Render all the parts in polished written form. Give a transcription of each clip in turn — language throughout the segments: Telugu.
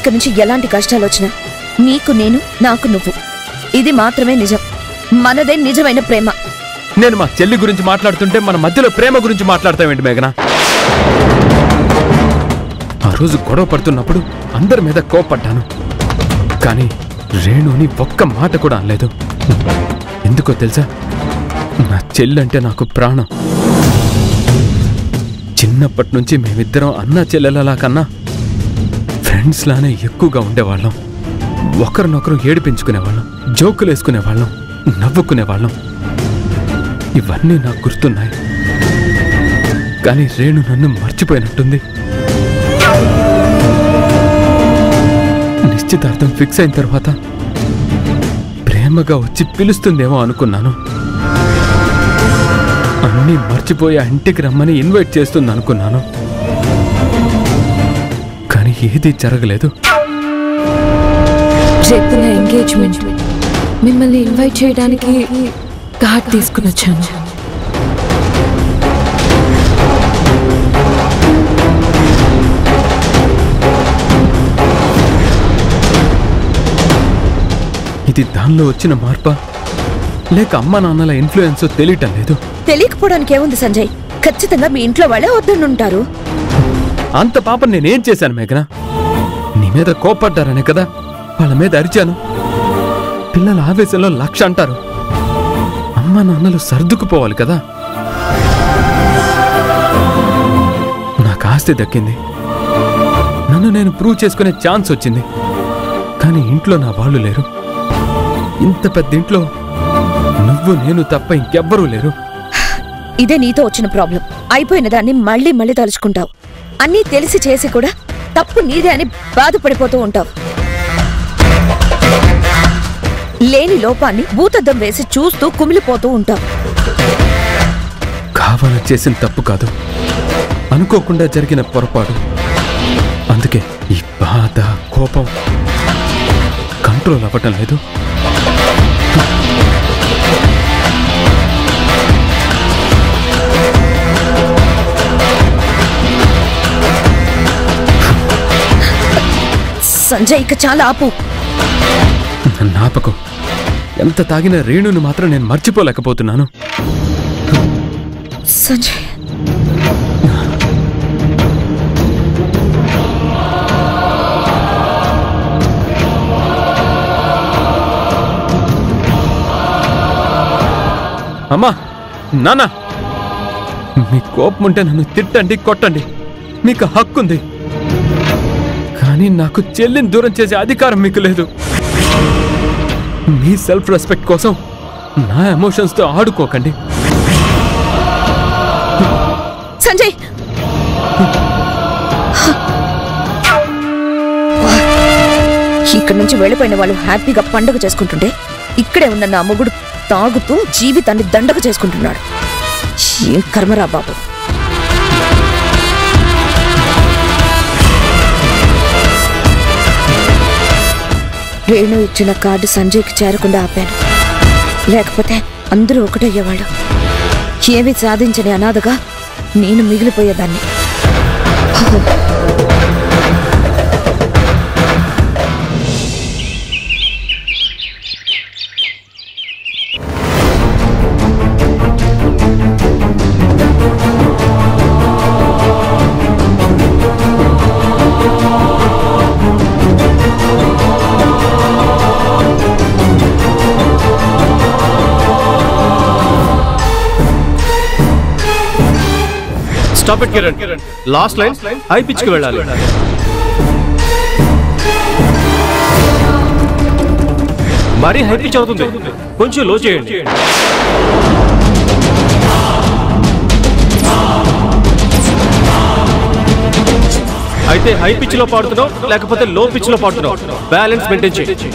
ఇక నుంచి ఎలాంటి కష్టాలు వచ్చినా నీకు నేను, నాకు నువ్వు, ఇది మాత్రమే నిజం. మనదే నిజమైన ప్రేమ. నేను మా చెల్లి గురించి మాట్లాడుతుంటే మన మధ్యలో ప్రేమ గురించి మాట్లాడతావేంటి మేఘన? ఆ రోజు గొడవ పడుతున్నప్పుడు అందరి మీద కోపడ్డాను, కానీ రేణుని ఒక్క మాట కూడా అనలేదు. ఎందుకో తెలుసా? నా చెల్లంటే నాకు ప్రాణం. చిన్నప్పటి నుంచి మేమిద్దరం అన్నా చెల్లెలలా కన్నా ఫ్రెండ్స్ లానే ఎక్కువగా ఉండేవాళ్ళం. ఒకరినొకరు ఏడిపించుకునేవాళ్ళం, జోకులు వేసుకునేవాళ్ళం, నవ్వుకునేవాళ్ళం. ఇవన్నీ నాకు గుర్తున్నాయి. కానీ రేణు నన్ను మర్చిపోయినట్టుంది. నిశ్చితార్థం ఫిక్స్ అయిన తర్వాత ప్రేమగా వచ్చి పిలుస్తుందేమో అనుకున్నాను. అన్నీ మర్చిపోయి ఇంటికి రమ్మని ఇన్వైట్ చేస్తుంది అనుకున్నాను, కానీ ఏదీ జరగలేదు. రేపు నా ఎంగేజ్మెంట్, మిమ్మల్ని ఇన్వైట్ చేయడానికి కార్డ్ తీసుకుని వచ్చాను. ఇది దానిలో వచ్చిన మార్పా లేక అమ్మ నాన్నల ఇన్ఫ్లుయెన్స్ తెలియటం లేదు. తెలియకపోవడానికి ఏముంది సంజయ్? ఖచ్చితంగా మీ ఇంట్లో వాళ్ళే వద్దనుంటారు. అంత పాపం నేనేం చేశాను మేఘన? నీ మీద కోపడ్డారనే కదా వాళ్ళ మీద అరిచాను. పిల్లల ఆవేశంలో 1,00,000 అంటారు. అమ్మ నాన్నలు సర్దుకుపోవాలి కదా. నాకు ఆస్తి దక్కింది, నన్ను నేను ప్రూవ్ చేసుకునే ఛాన్స్ వచ్చింది. కానీ ఇంట్లో నా వాళ్ళు లేరు. ఇంత పెద్ద ఇంట్లో నువ్వు నేను తప్ప ఇంకెవ్వరూ లేరు. ఇదే నీతో వచ్చిన ప్రాబ్లం. అయిపోయిన దాన్ని మళ్ళీ మళ్ళీ తలుచుకుంటావు. అన్నీ తెలిసి చేసి కూడా తప్పు నీదే అని బాధపడిపోతూ ఉంటావు. లేని లోపాన్ని భూతద్దం వేసి చూస్తూ కుమిలిపోతూ ఉంటావు. కావాలని చేసిన తప్పు కాదు, అనుకోకుండా జరిగిన పొరపాటు. అందుకే ఈ బాధ, కోపం కంట్రోల్ అవ్వటం లేదు. సంజయ్, ఇక చాలా ఆపు. నాపకం ఎంత తాగిన రేణుని మాత్రం నేను మర్చిపోలేకపోతున్నాను. సంజయ్, అమ్మా, నాన్న, మీ కోపం ఉంటే నన్ను తిట్టండి, కొట్టండి, మీకు హక్కుంది. కానీ నాకు చెల్లిని దూరం చేసే అధికారం మీకు లేదు. మీ సెల్ఫ్ రెస్పెక్ట్ కోసం నా ఎమోషన్స్తో ఆడుకోకండి. సంజయ్, ఇక్కడి నుంచి వెళ్ళిపోయిన వాళ్ళు హ్యాపీగా పండుగ చేసుకుంటుంటే ఇక్కడే ఉన్న నా మొగుడు తాగుతూ జీవితాన్ని దండగ చేసుకుంటున్నాడు. ఏం కర్మరా బాబు. రేణు ఇచ్చిన కార్డు సంజయ్కి చేరకుండా ఆపాను. లేకపోతే అందరూ ఒకటయ్యేవాళ్ళు. ఏమీ సాధించని అనాథగా నేను మిగిలిపోయేదాన్ని. Stop it Kiran. Last line high pitch కి వెళ్ళాలి. మరీ హై పిచ్ అవుతుంది, కొంచెం లో చేయండి. అయితే హై పిచ్ లో పాడుతున్నావు లేకపోతే లో పిచ్ లో పాడుతున్నావు, బ్యాలెన్స్ మెయింటైన్ చేయి.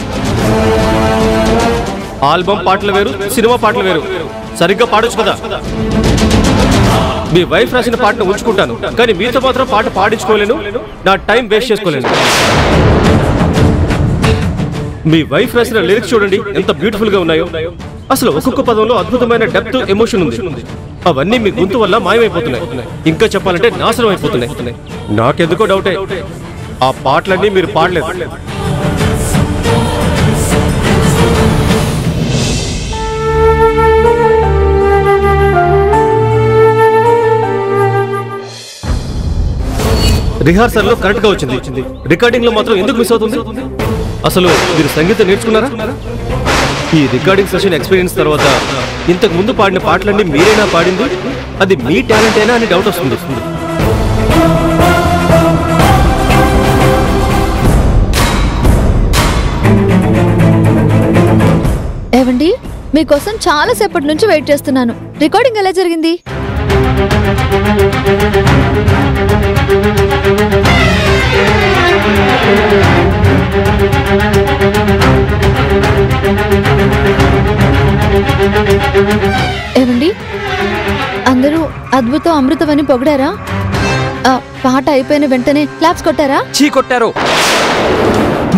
ఆల్బమ్ పాటలు వేరు, సినిమా పాటలు వేరు. సరిగ్గా పాడొచ్చు కదా. మీ వైఫ్ రాసిన పాటను ఉంచుకుంటాను, కానీ మీతో మాత్రం పాట పాడించుకోలేను, నా టైం వేస్ట్ చేసుకోలేను. మీ వైఫ్ రాసిన లిరిక్స్ చూడండి ఎంత బ్యూటిఫుల్ గా ఉన్నాయో. అసలు ఒక్కొక్క పదంలో అద్భుతమైన డెప్త్, ఎమోషన్ ఉంది. అవన్నీ మీ గొంతు వల్ల మాయమైపోతున్నాయి. ఇంకా చెప్పాలంటే నాశనం అయిపోతున్నాయి. నాకెందుకో డౌటే, ఆ పాటలన్నీ మీరు పాడలేదు. రిహార్సల్ లో కరెక్ట్ గా వచ్చింది, రికార్డింగ్ లో మాత్రం ఎందుకు మిస్ అవుతుంది? అసలు మీరు సంగీతం నేర్చుకున్నారా? ఈ రికార్డింగ్ సెషన్ ఎక్స్పీరియన్స్ తర్వాత ఇంతకు ముందు పాడిన పాటలన్నీ మీరేనా పాడింది? అది మీ టాలెంట్ అయినా అని డౌట్ వస్తుంది. ఏవండి, మీకోసం చాలా సేపటి నుంచి వెయిట్ చేస్తున్నాను. రికార్డింగ్ ఎలా జరిగింది? ఏవండి, అందరూ అద్భుతం అమృతం అని పొగిడారా? పాట అయిపోయిన వెంటనే క్లాప్స్ కొట్టారా? చీ కొట్టారు.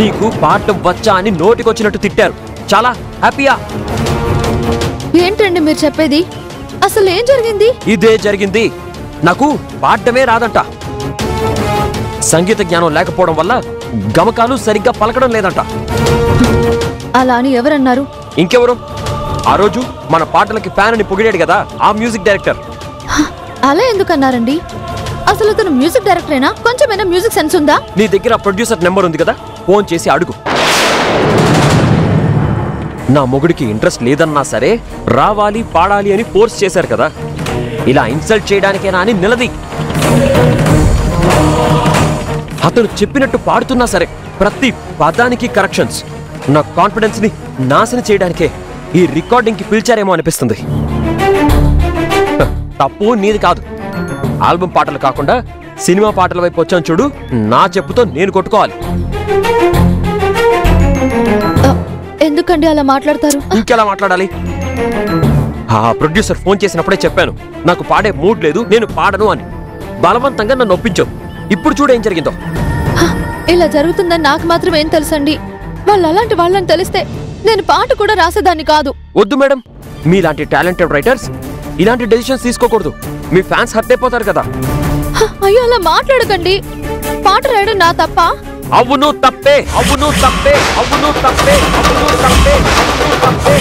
నీకు పాట వచ్చా అని నోటికొచ్చినట్టు తిట్టారు. చాలా హ్యాపీయా? ఏంటండి మీరు చెప్పేది? అసలు ఏం జరిగింది? ఇదే జరిగింది. నాకు పాడటమే రాదంట. సంగీత జ్ఞానం లేకపోవడం వల్ల గమకాలు సరిగ్గా పలకడం లేదంట. అలా అని ఎవరన్నారు? ఇంకెవరు? ఆ రోజు మన పాటలకి ఫ్యాన్ అని పొగిడాడు కదా, ఆ మ్యూజిక్ డైరెక్టర్. అలా ఎందుకన్నారండి? అసలు తను మ్యూజిక్ డైరెక్టరేనా? కొంచెమైనా మ్యూజిక్ సెన్స్ ఉందా? నీ దగ్గర ప్రొడ్యూసర్ నెంబర్ ఉంది కదా, ఫోన్ చేసి అడుగు. నా మొగుడికి ఇంట్రెస్ట్ లేదన్నా సరే రావాలి పాడాలి అని ఫోర్స్ చేశారు కదా, ఇలా ఇన్సల్ట్ చేయడానికేనా అని నిలది. అతను చెప్పినట్టు పాడుతున్నా సరే ప్రతి పదానికి కరెక్షన్స్. నా కాన్ఫిడెన్స్ ని నాశనం చేయడానికే ఈ రికార్డింగ్ కి పిలిచారేమో అనిపిస్తుంది. తప్పు నీది కాదు. ఆల్బమ్ పాటలు కాకుండా సినిమా పాటల వైపు వచ్చాను చూడు, నా చెప్పుతో నేను కొట్టుకోవాలి. ఎందుకండి అలా మాట్లాడతారు? ఇంకెలా మాట్లాడాలి? ఆ ప్రొడ్యూసర్ ఫోన్ చేసినప్పుడే చెప్పాను నాకు పాడే మూడ్ లేదు, నేను పాడను అని. బలవంతంగా నన్ను ఒప్పించావు. ఇప్పుడు చూడు ఏం జరిగిందో. ఇలా జరుగుతుందని నాకు మాత్రం ఏం తెలుసండి? వాళ్ళు అలాంటి వాళ్ళని తెలిస్తే నేను పాట కూడా రాసేదాన్ని కాదు. వద్దు మేడం, మీలాంటి టాలెంటెడ్ రైటర్స్ ఇలాంటి డెసిషన్స్ తీసుకోకూడదు. మీ ఫ్యాన్స్ హర్ట్ అయిపోతారు కదా. అయ్యో అలా మాట్లాడకండి. పాట రాయడం నా తప్ప? అవును తప్పే, అవును తప్పే, అవును తప్పే, అవును తప్పే, తప్పే.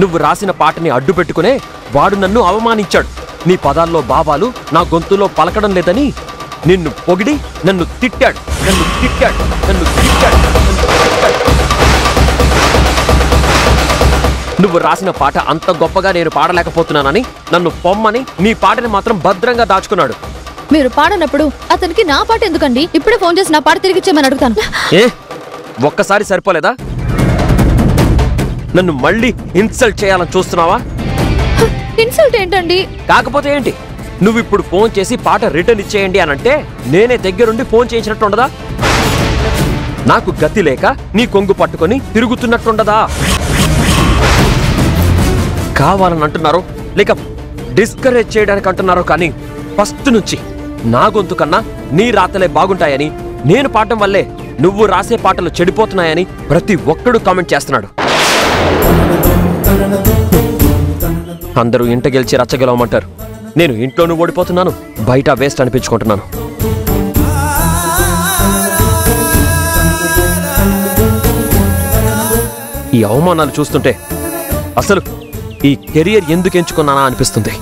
నువ్వు రాసిన పాటని అడ్డు పెట్టుకునే వాడు నన్ను అవమానించాడు. నీ పదాల్లో భావాలు నా గొంతులో పలకడం లేదని నిన్ను పొగిడి నన్ను తిట్టాడు, నన్ను తిట్టాడు, నన్ను తిట్టాడు. నువ్వు రాసిన పాట అంత గొప్పగా నేను పాడలేకపోతున్నానని నన్ను పొమ్మని నీ పాటని మాత్రం భద్రంగా దాచుకున్నాడు. మీరు పాడనప్పుడు అతనికి నా పాట ఎందుకండి? ఇప్పుడే ఫోన్ చేసి నా పాట తిరిగిచ్చేమని అడుగుతాను. ఏ ఒక్కసారి సరిపోలేదా? నన్ను మళ్ళీ ఇన్సల్ట్ చేయాలని చూస్తున్నావా? ఇన్సల్ట్ ఏంటండి? కాకపోతే ఏంటి? నువ్వు ఇప్పుడు ఫోన్ చేసి పాట రిటర్న్ ఇచ్చేయండి అనంటే నేనే దగ్గరుండి ఫోన్ చేయించినట్టు ఉండదా? నాకు గతి లేక నీ కొంగు పట్టుకొని తిరుగుతున్నట్టుండదా? కావాలని అంటున్నారో లేక డిస్కరేజ్ చేయడానికి అంటున్నారో కానీ ఫస్ట్ నుంచి నా గొంతు కన్నా నీ రాతలే బాగుంటాయని, నేను పాడటం వల్లే నువ్వు రాసే పాటలు చెడిపోతున్నాయని ప్రతి ఒక్కడు కామెంట్ చేస్తున్నాడు. అందరూ ఇంట గెలిచి రచ్చగెలవమంటారు. నేను ఇంట్లోనూ ఓడిపోతున్నాను, బయట వేస్ట్ అనిపించుకుంటున్నాను. ఈ అవమానాలు చూస్తుంటే అసలు ఈ కెరియర్ ఎందుకు ఎంచుకున్నానా అనిపిస్తుంది.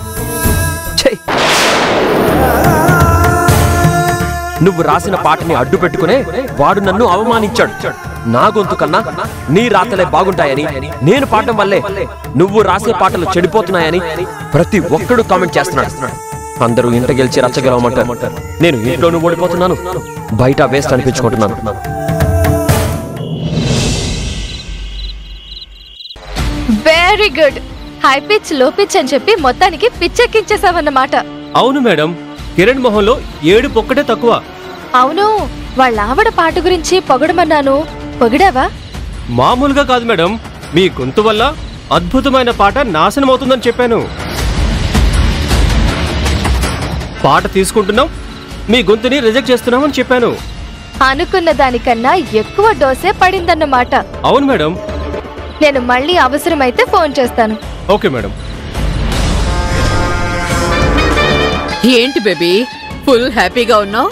నువ్వు రాసిన పాటని అడ్డు పెట్టుకునే వాడు నన్ను అవమానించాడు. నా గొంతు కన్నా నీ రాతలే బాగుంటాయని, నేను పాడటం వల్లే నువ్వు రాసే పాటలు చెడిపోతున్నాయని ప్రతి ఒక్కడు కామెంట్ చేస్తున్నాడు. అందరూ ఇంట గెలిచి రచ్చగెలవమంటారు. నేను ఇంట్లోనూ ఓడిపోతున్నాను, బయట వేస్ట్ అనిపించుకుంటున్నాను. Very good. High pitch low pitch అని చెప్పి మొత్తానికి పిచ్చెక్కించేసావన్నమాట. అవును మేడం, కిరణ్ మొహంలో ఏడుపు ఒక్కటే తక్కువ. అవును, వాళ్ళ ఆవిడ పాట గురించి పొగడమన్నాను, పొగిడావా? మామూలుగా కాదు మేడం, మీ గొంతు వల్ల అద్భుతమైన పాట నాశనం అవుతుందని చెప్పాను. పాట తీసుకుంటున్నాం, మీ గొంతుని రిజెక్ట్ చేస్తున్నామని చెప్పాను. అనుకున్న దానికన్నా ఎక్కువ డోసే పడిందన్నమాట. అవును మేడం. నేను మళ్ళీ అవసరమైతే ఫోన్ చేస్తాను. Okay madam. ఏంటి బేబీ, ఫుల్ హ్యాపీగా ఉన్నావు.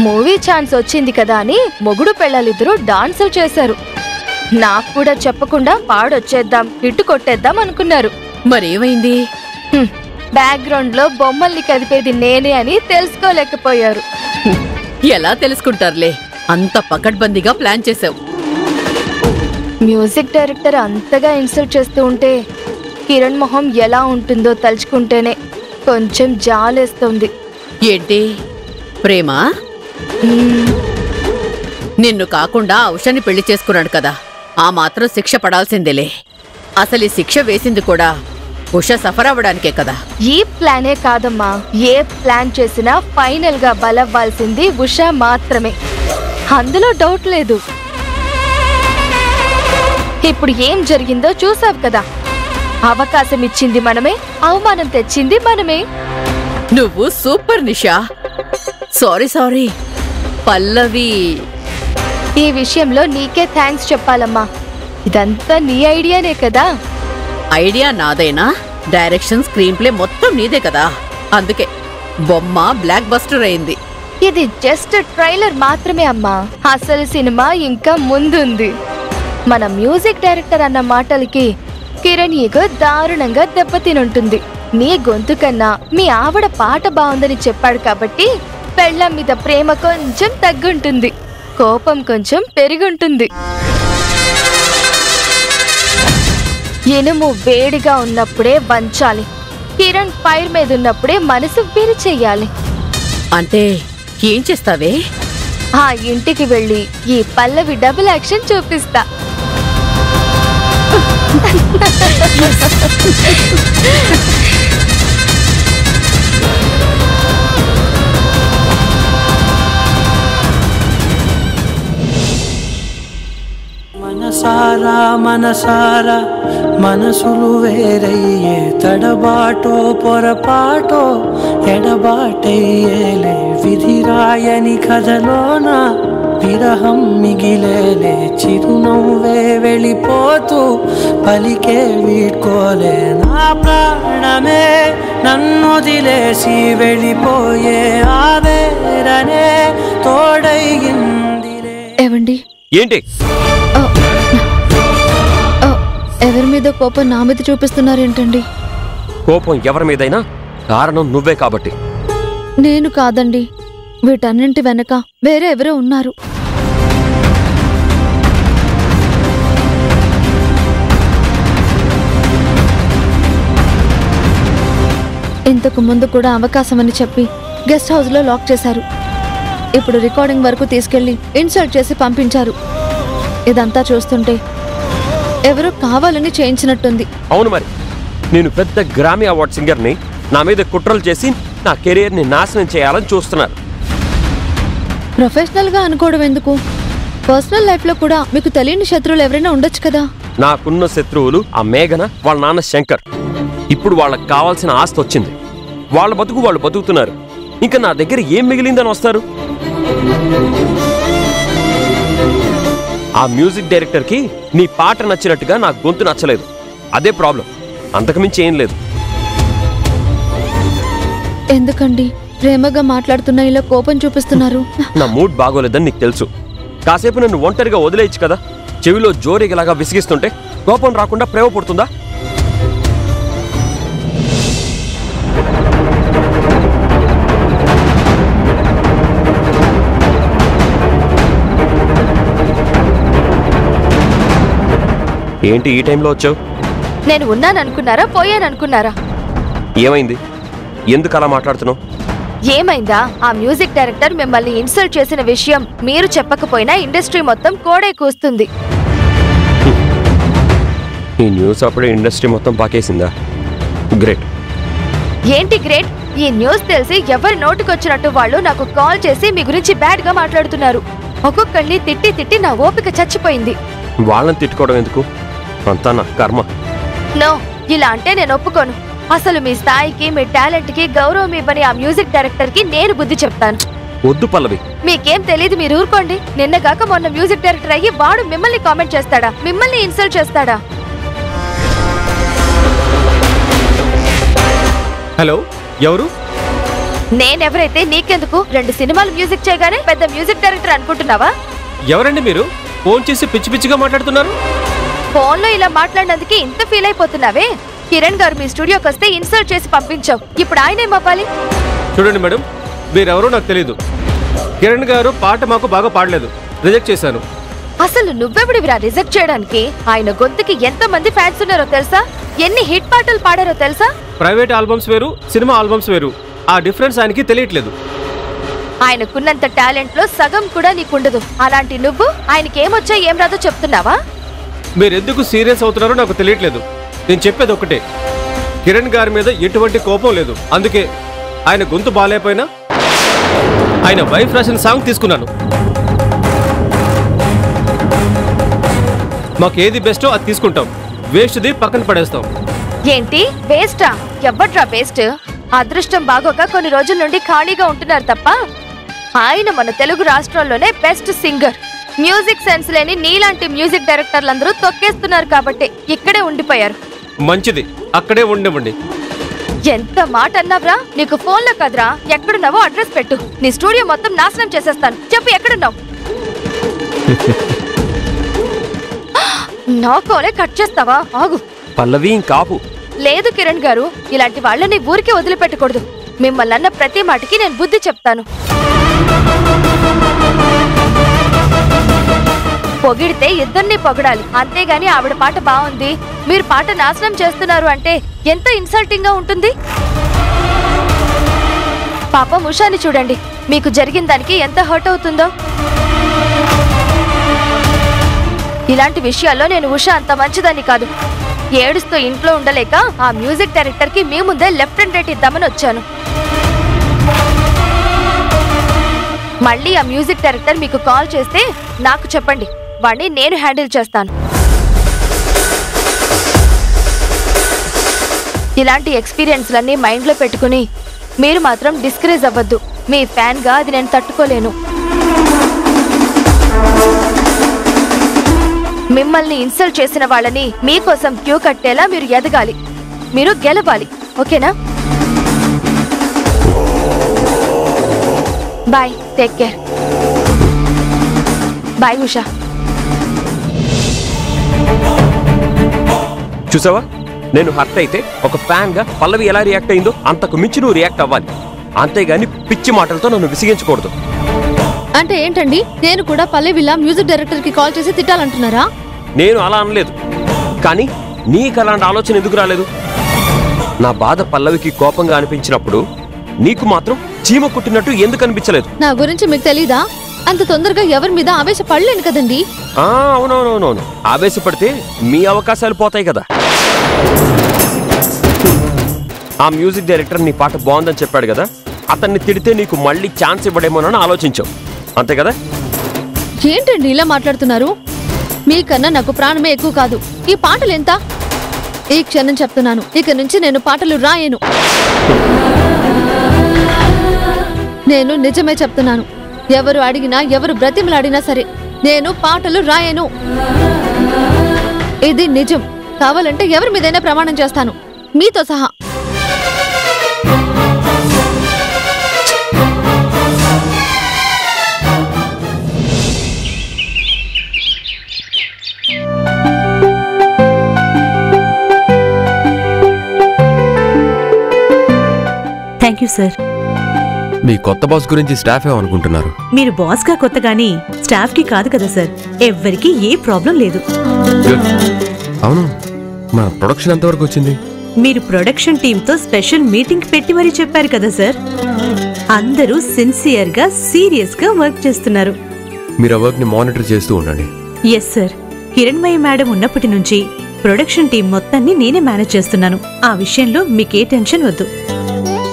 మూవీ ఛాన్స్ వచ్చింది కదా అని మొగుడు పెళ్ళాలిద్దరూ డాన్సులు చేశారు. నాకు కూడా చెప్పకుండా పాడొచ్చేద్దాం, హిట్ కొట్టేద్దాం అనుకున్నారు. మరేమైంది? బ్యాక్గ్రౌండ్ లో బొమ్మల్ని కదిపేది నేనే అని తెలుసుకోలేకపోయారు. ఎలా తెలుసుకుంటారులే, అంత పకడ్బందీగా ప్లాన్ చేసావు. మ్యూజిక్ డైరెక్టర్ అంతగా ఇన్సల్ట్ చేస్తూ ఉంటే కిరణ్ మొహం ఎలా ఉంటుందో తలుచుకుంటేనే కొంచెం జాలేస్తుంది. ఏంటి ప్రేమ? నిన్ను కాకుండా ఉషని పెళ్లి చేసుకున్నాడు కదా, ఆ మాత్రం శిక్ష పడాల్సిందేలే. అసలు ఈ శిక్ష వేసింది కూడా ఉష సఫర్ అవ్వడానికే కదా. ఈ ప్లానే కాదమ్మా, ఏ ప్లాన్ చేసినా ఫైనల్ గా బలవ్వాల్సింది ఉష మాత్రమే, అందులో డౌట్ లేదు. ఇప్పుడు ఏం జరిగిందో చూసావు కదా, అవకాశం ఇచ్చింది మనమే, అవమానం తెచ్చింది మనమే. నువ్వు సూపర్ నిషా. సారీ పల్లవి. ఈ విషయంలో నీకే థ్యాంక్స్ చెప్పాలమ్మా, ఇదంతా నీ ఐడియానే కదా. ఐడియా నాదైనా డైరెక్షన్, స్క్రీన్ ప్లే మొత్తం నీదే కదా, అందుకే బొమ్మ బ్లాక్ బస్టర్ అయింది. ఇది జస్ట్ ట్రైలర్ మాత్రమే అమ్మా, అసలు సినిమా ఇంకా ముందుంది. మన మ్యూజిక్ డైరెక్టర్ అన్న మాటలకి కిరణ్ ఈగో దారుణంగా దెబ్బతినుంటుంది. నీ గొంతు కన్నా మీ ఆవిడ పాట బాగుందని చెప్పాడు కాబట్టి పెళ్ళం మీద ప్రేమ కొంచెం తగ్గుంటుంది, కోపం కొంచెం పెరుగుంటుంది. ఇనుము వేడిగా ఉన్నప్పుడే వంచాలి, కిరణ్ ఫైర్ మీద ఉన్నప్పుడే మనసు విరిచెయ్యాలి. అంటే ఏం చేస్తావే? ఆ ఇంటికి వెళ్ళి ఈ పల్లవి డబుల్ యాక్షన్ చూపిస్తా. మనసారా మనసారా మనసులు వేరయ్యే తడబాటో పొరపాటో ఎడబాటయ్యేలే విధిరాయని కథలోన విరహం మిగిలేలే చిరునవ్వే వెళ్ళిపోతూ పలికే వీడ్కోలే నా ప్రాణమే నన్నొదిలేసి వెళ్ళిపోయే ఆవేరనే తోడైందిలే. ఏవండి ఏంటి? ఎవరి మీద కోపం నా మీద చూపిస్తున్నారేంటండి? కోపం ఎవరి మీదైనా కారణం నువ్వే కాబట్టి. నేను కాదండి, వీటన్నింటి వెనక వేరే ఎవరో ఉన్నారు. ఇంతకు ముందు కూడా అవకాశం అని చెప్పి గెస్ట్ హౌస్ లో లాక్ చేశారు. ఇప్పుడు రికార్డింగ్ వరకు తీసుకెళ్లి ఇన్సల్ట్ చేసి పంపించారు. ఇదంతా చూస్తుంటే ఎవరో కావాలని చేయించినట్టుంది. అవును మరి, నేను పెద్ద గ్రామీ అవార్డ్ సింగర్ని, నా మీద కుట్రలు చేసి నా కెరీర్ని నాశనం చేయాలని చూస్తున్నారు. ప్రొఫెషనల్ గా అనుకోవడం ఎందుకు? పర్సనల్ లైఫ్ లో కూడా మీకు తెలియని శత్రువులు ఎవరైనా ఉండొచ్చు కదా. నాకున్న శత్రువులు ఆ మేఘన, వాళ్ళ నాన్న శంకర్. ఇప్పుడు వాళ్ళకి కావాల్సిన ఆస్తి వచ్చింది, వాళ్ళ బతుకు వాళ్ళు బతుకుతున్నారు. ఇంకా నా దగ్గర ఏం మిగిలిందని వస్తారు? ఆ మ్యూజిక్ డైరెక్టర్కి నీ పాట నచ్చినట్టుగా నా గొంతు నచ్చలేదు, అదే ప్రాబ్లం, అంతకుమించి ఏం లేదు. ఎందుకండి ప్రేమగా మాట్లాడుతున్నా ఇలా కోపం చూపిస్తున్నారు? నా మూడ్ బాగోలేదని నీకు తెలుసు. కాసేపు నన్ను ఒంటరిగా వదిలేయచ్చు కదా. చెవిలో జోరిగలాగా విసిగిస్తుంటే కోపం రాకుండా ప్రేమ పుడుతుందా? ఏంటి ఈ టైంలో వచ్చావు? నేను ఉన్నాననుకున్నారా, పోయాననుకున్నారా? ఏమైంది? ఎందుకు అలా మాట్లాడుతున్నావు? ఏమైందా? ఆ మ్యూజిక్ డైరెక్టర్ మిమ్మల్ని ఇన్సల్ట్ చేసిన విషయం మీరు చెప్పకపోయినా ఇండస్ట్రీ మొత్తం కోడే కూస్తుంది. ఈ న్యూస్ అప్పుడే ఇండస్ట్రీ మొత్తం పాకేసిందా? గ్రేట్. ఏంటి గ్రేట్? ఈ న్యూస్ తెలిసి ఎవరి నోటికొచ్చినట్టు వాళ్ళు నాకు కాల్ చేసి మీ గురించి బ్యాడ్ గా మాట్లాడుతున్నారు. ఒక్కొక్కళ్ళని తిట్టి తిట్టి నా ఓపిక చచ్చిపోయింది. వాళ్ళని తిట్టుకోవడం ఎందుకు? అంతా నా కర్మ. నో, ఇలా అంటే నేను ఒప్పుకోను. అసలు మీ స్థాయికి, మీ టాలెంట్ కి గౌరవం ఇవ్వని ఆ మ్యూజిక్ డైరెక్టర్ కి నేను బుద్ధి చెప్తాను. వద్దు పల్లవి. మీకేం తెలియదు, మీరు ఊరుకోండి. నిన్నగాక మొన్న మ్యూజిక్ డైరెక్టర్ అయ్యి వాడు మిమ్మల్ని కామెంట్ చేస్తాడా? మిమ్మల్ని ఇన్సల్ట్ చేస్తాడా? హలో, ఎవరు? నేనెవరైతే నీకెందుకు? 2 సినిమాలు మ్యూజిక్ చేయగానే పెద్ద మ్యూజిక్ డైరెక్టర్ అనుకుంటున్నావా? ఎవరండి మీరు? ఫోన్ చేసి పిచ్చి పిచ్చిగా మాట్లాడుతున్నారు. ఫోన్లో ఇలా మాట్లాడినందుకు ఇంత ఫీల్ అయిపోతున్నావే? కిరణ్ గారు మీ స్టూడియోకి వస్తే ఇన్సల్ట్ చేసి పంపించావు. ఇప్పుడు ఆయన ఏం అవ్వాలి? చూడండి మేడం, మీరెవరో నాకు తెలియదు. కిరణ్ గారు పాట మాకు బాగా పాడలేదు, రిజెక్ట్ చేశాను. అసలు నువ్వెవడివిరా రిజెక్ట్ చేయడానికి? ఆయన గొంతుకి ఎంతమంది ఫ్యాన్స్ ఉన్నారో తెలుసా? ఎన్ని హిట్ పాటలు పాడారో తెలుసా? ప్రైవేట్ ఆల్బమ్స్ వేరు, సినిమా ఆల్బమ్స్ వేరు. ఆ డిఫరెన్స్ ఆయనకి తెలియట్లేదు. ఆయనకున్నంత టాలెంట్ లో సగం కూడా నీకుండదు. అలాంటి నువ్వు ఆయనకి ఏమొచ్చా ఏం రాదో చెప్తున్నావా? మీరెందుకు సీరియస్ అవుతున్నారో నాకు తెలియట్లేదు. నేను చెప్పేది ఒకటే, కిరణ్ గారి మీద ఎటువంటి కోపం లేదు. అందుకే ఆయన గొంతు బాగాలేకపోయినా ఆయన వైఫ్ రాసిన సాంగ్ తీసుకున్నాను. మాకు ఏది బెస్టో అది తీసుకుంటాం, వేస్ట్ది పక్కన పడేస్తాం. ఏంటి వేస్టా? ఎవ్వట్రా వేస్ట్? అదృష్టం బాగోక కొన్ని రోజుల నుండి ఖాళీగా ఉంటున్నారు తప్ప ఆయన మన తెలుగు రాష్ట్రాల్లోనే బెస్ట్ సింగర్. మ్యూజిక్ సెన్స్ లేని నీలాంటి మ్యూజిక్ డైరెక్టర్లందరూ తొక్కేస్తున్నారు కాబట్టి ఇక్కడే ఉండిపోయారు. మంచిది, అక్కడే ఉండవండి. ఎంత మాట అన్నావ్రా? నీకు ఫోన్లో కదరా, ఎక్కడున్నావో అడ్రస్ పెట్టు. నీ స్టూడియో మొత్తం నాశనం చేసేస్తాను. చెప్పు ఎక్కడున్నావు? నా కాలే కట్ చేస్తావా? ఆగు. పల్లవి ఇంకాపు. లేదు కిరణ్ గారు, ఇలాంటి వాళ్ళని ఊరికే వదిలిపెట్టకూడదు. మిమ్మల్ని అన్న ప్రతి మాటకి నేను బుద్ధి చెప్తాను. పొగిడితే ఇద్దరిని పొగడాలి, అంతేగాని ఆవిడ పాట బాగుంది, మీరు పాట నాశనం చేస్తున్నారు అంటే ఎంత ఇన్సల్టింగ్ గా ఉంటుంది. పాపం ఉషాని చూడండి, మీకు జరిగిన దానికి ఎంత హర్ట్ అవుతుందో. ఇలాంటి విషయాల్లో నేను ఉషా అంత మంచిదాన్ని కాదు. ఏడుస్తూ ఇంట్లో ఉండలేక ఆ మ్యూజిక్ డైరెక్టర్ కి మీ ముందే లెఫ్ట్ అండ్ రైట్ ఇద్దామని వచ్చాను. మళ్ళీ ఆ మ్యూజిక్ డైరెక్టర్ మీకు కాల్ చేస్తే నాకు చెప్పండి, వాణ్ణి నేను హ్యాండిల్ చేస్తాను. ఇలాంటి ఎక్స్పీరియన్స్లన్నీ మైండ్లో పెట్టుకుని మీరు మాత్రం డిస్కరేజ్ అవ్వద్దు. మీ ఫ్యాన్గా అది నేను తట్టుకోలేను. మిమ్మల్ని ఇన్సల్ట్ చేసిన వాళ్ళని మీకోసం క్యూ కట్టేలా మీరు ఎదగాలి, మీరు గెలవాలి. ఓకేనా? Bye, take care. Bye Usha. చూసావా, నేను హర్ట్ అయితే ఒక ఫ్యాన్ గా పల్లవి ఎలా రియాక్ట్ అయిందో అంతకు మించి నువ్వు రియాక్ట్ అవ్వాలి. అంతేగాని పిచ్చి మాటలతో నన్ను విసిగించకూడదు. అంటే ఏంటండి, నేను కూడా పల్లవిలా మ్యూజిక్ డైరెక్టర్ కి కాల్ చేసి తిట్టాలంటున్నారా? నేను అలా అనలేదు, కానీ నీకు అలాంటి ఆలోచన ఎందుకు రాలేదు? నా బాధ పల్లవికి కోపంగా అనిపించినప్పుడు నీకు మాత్రం చీమ కుట్టినట్టు ఎందుకు అనిపించలేదు? నా గురించి మీకు తెలీదా? అంత తొందరగా ఎవరి మీద ఆవేశపడలేను కదండి. అవునవునవునవును, ఆవేశపడితే మీ అవకాశాలు పోతాయి కదా. ఆ మ్యూజిక్ డైరెక్టర్ నీ పాట బాగుందని చెప్పాడు కదా, అతన్ని తిడితే నీకు మళ్ళీ ఛాన్స్ ఇవ్వడేమోనని ఆలోచించావు, అంతే కదా? ఏంటండి ఇలా మాట్లాడుతున్నారు? మీకన్నా నాకు ప్రాణమే ఎక్కువ కాదు. ఈ పాటలు ఎంత? ఈ క్షణం చెప్తున్నాను, ఇక నుంచి నేను పాటలు రాయను. నేను నిజమే చెప్తున్నాను. ఎవరు అడిగినా, ఎవరు బ్రతిమలాడినా సరే నేను పాటలు రాయను. ఇది నిజం. కావాలంటే ఎవరి మీదైనా ప్రమాణం చేస్తాను, మీతో సహా. Thank you sir. మీ కొత్త బాస్ గురించి స్టాఫ్ ఏమనుకుంటున్నారు? మీరు బాస్ గా కొత్త గానీ స్టాఫ్ కి కాదు కదా సార్. ఎవ్వరికి ఏ ప్రాబ్లం లేదు. అవును, మా ప్రొడక్షన్ ఎంతవరకు వచ్చింది? మీరు ప్రొడక్షన్ టీమ్ తో స్పెషల్ మీటింగ్ పెట్టి మరీ చెప్పారు కదా సార్. అందరూ సిన్సియర్ గా సీరియస్ గా వర్క్ చేస్తున్నారు. మీరు ఆ వర్క్ ని మానిటర్ చేస్తూ ఉండండి. Yes sir. కిరణ్మయి మేడం ఉన్నప్పటి నుంచి ప్రొడక్షన్ టీం మొత్తాన్ని నేనే మేనేజ్ చేస్తున్నాను. ఆ విషయంలో మీకే టెన్షన్ వద్దు.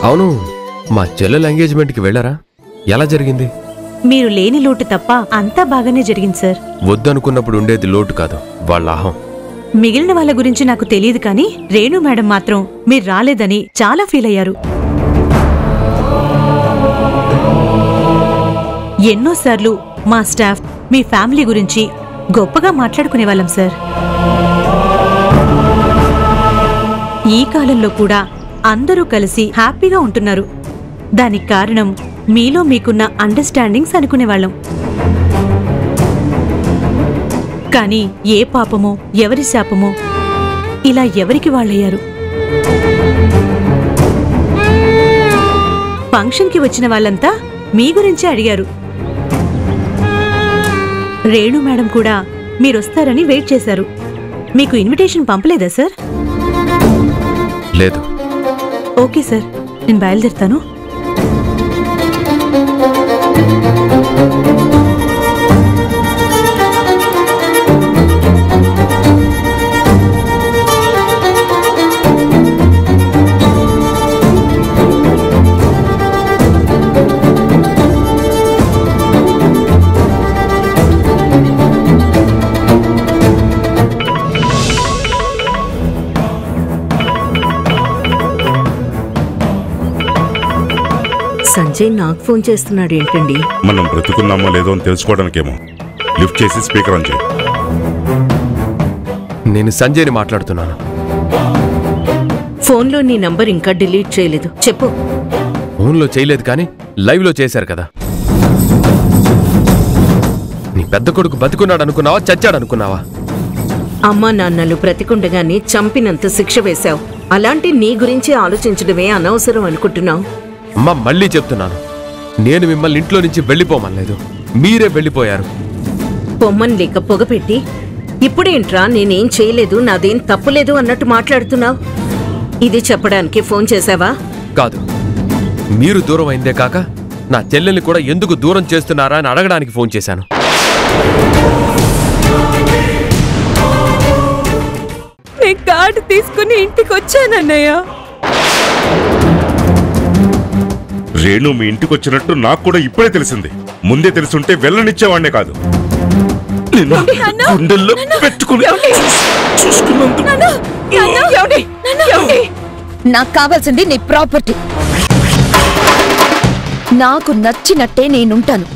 అవును, మా చెల్లెల ఎంగేజ్మెంట్ కి వెళ్ళారా? ఎలా జరిగింది? మీరు లేని లోటు తప్ప అంతా బాగానే జరిగింది సార్. వద్దనుకున్నప్పుడు ఉండేది లోటు కాదు, వాళ్ళ అహం. మిగిలిన వాళ్ళ గురించి నాకు తెలియదు కానీ రేణు మేడం మాత్రం మీరు రాలేదని చాలా ఫీల్ అయ్యారు. ఎన్నోసార్లు మా స్టాఫ్ మీ ఫ్యామిలీ గురించి గొప్పగా మాట్లాడుకునేవాళ్ళం సార్. ఈ కాలంలో కూడా అందరూ కలిసి హ్యాపీగా ఉంటున్నారు. దానికి కారణం మీలో మీకున్న అండర్స్టాండింగ్స్ అనుకునేవాళ్ళం. కానీ ఏ పాపమో ఎవరి శాపమో ఇలా ఎవరికి వాళ్ళయ్యారు. ఫంక్షన్కి వచ్చిన వాళ్ళంతా మీ గురించే అడిగారు. రేణు మేడం కూడా మీరొస్తారని వెయిట్ చేశారు. మీకు ఇన్విటేషన్ పంపలేదా సార్? లేదు. ఓకే సార్, నేను బయలుదేరుతాను. సంజయ్ నాకు ఫోన్ చేస్తున్నాడు ఏంటండి? మనం బ్రతుకున్నామో లేదో అని తెలుసుకోవడానికేమో. లిఫ్ట్ చేసి స్పీకర్ ఆన్ చేయి. నేను సంజయ్ని మాట్లాడుతున్నాను. ఫోన్లో నీ నంబర్ ఇంకా డిలీట్ చేయలేదు. చెప్పు. ఫోన్లో చేయలేదు కానీ లైవ్లో చేశారు కదా. నీ పెద్ద కొడుకు బతుకున్నాడు అనుకున్నావా, చచ్చాడు అనుకున్నావా? అమ్మా నాన్నలు బ్రతికుండగానే చంపినంత శిక్ష వేశావు. అలాంటి నీ గురించి ఆలోచించడమే అనవసరం అనుకుంటున్నావు. అమ్మ, మళ్ళీ చెప్తున్నాను, నేను మిమ్మల్ని ఇంట్లో నుంచి వెళ్ళిపోమనలేదు, మీరే వెళ్ళిపోయారు. పొమ్మని లేక పొగపెట్టి ఇప్పుడేంట్రా నేనేం చేయలేదు, నాదేం తప్పులేదు అన్నట్టు మాట్లాడుతున్నావు? ఇది చెప్పడానికి ఫోన్ చేశావా? కాదు, మీరు దూరం అయిందే కాక నా చెల్లెల్ని కూడా ఎందుకు దూరం చేస్తున్నారా అని అడగడానికి ఫోన్ చేశాను. నేను కార్డు తీసుకుని ఇంటికి వచ్చానన్నయ్య. రేణు మీ ఇంటికి వచ్చినట్టు నాకు కూడా ఇప్పుడే తెలిసింది. ముందే తెలుసుంటే వెళ్ళనిచ్చేవాడినే కాదు. గుండెల్లో పెట్టుకుని నాకు కావాల్సింది నీ ప్రాపర్టీ. నాకు నచ్చినట్టే నేనుంటాను.